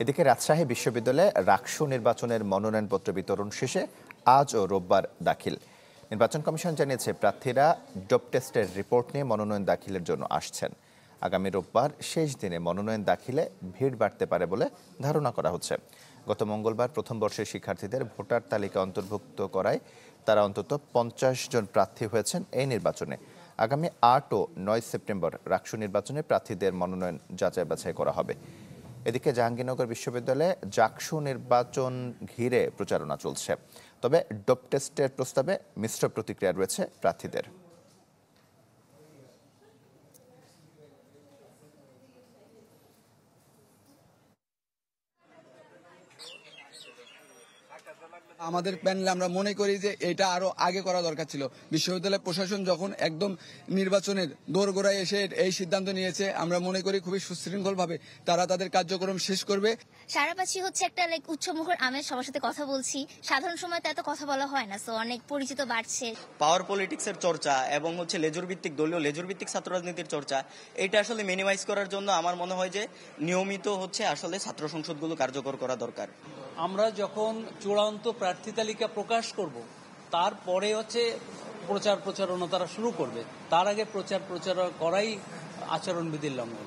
এদিকে রাজশাহী বিশ্ববিদ্যালয়ে রাকসু নির্বাচনের মনোনয়নপত্র বিতরণ শেষে আজ ও রোববার দাখিল। নির্বাচন কমিশন জানিয়েছে প্রার্থীরা ডোপ টেস্টের রিপোর্ট নিয়ে মনোনয়ন দাখিলের জন্য আসছেন। আগামী রোববার শেষ দিনে মনোনয়ন দাখিলে ভিড় বাড়তে পারে বলে ধারণা করা হচ্ছে। গত মঙ্গলবার প্রথম বর্ষের শিক্ষার্থীদের ভোটার তালিকা অন্তর্ভুক্ত করায় তারা অন্তত 50 জন প্রার্থী হয়েছেন এই নির্বাচনে। আগামী 8 ও 9 সেপ্টেম্বর রাকসু নির্বাচনে প্রার্থীদের মনোনয়ন যাচাই বাছাই করা হবে। এদিকে জাহাঙ্গীরনগর বিশ্ববিদ্যালয়ে জাকসু নির্বাচন ঘিরে প্রচারণা চলছে, তবে ডোপ টেস্টের প্রস্তাবে মিশ্র প্রতিক্রিয়া রয়েছে প্রার্থীদের। আমাদের প্যানেলে আমরা মনে করি যে এটা আরো আগে করা দরকার ছিল। বিশ্ববিদ্যালয় প্রশাসন যখন একদম নির্বাচনের দোরগোড়ায় এসে এই সিদ্ধান্ত নিয়েছে, আমরা মনে করি খুবই সুশৃঙ্খল ভাবে তারা তাদের কার্যক্রম শেষ করবে। সারাপাশি হচ্ছে একটা উৎসবমুখর আমেজ, সবার সাথে কথা বলছি, সাধারণ সময় তো এত কথা বলা হয় না, সো অনেক পরিচিত বাড়ছে। পাওয়ার পলিটিক্সের চর্চা এবং হচ্ছে লেজুর ভিত্তিক দলীয় লেজুর ভিত্তিক ছাত্র রাজনীতির চর্চা, এটা আসলে মিনিমাইজ করার জন্য আমার মনে হয় যে নিয়মিত হচ্ছে আসলে ছাত্র সংসদগুলো কার্যকর করা দরকার। আমরা যখন চূড়ান্ত প্রার্থী তালিকা প্রকাশ করব, তারপরে হচ্ছে প্রচারণা তারা শুরু করবে। তার আগে প্রচারণা করাই আচরণবিধির লঙ্ঘন।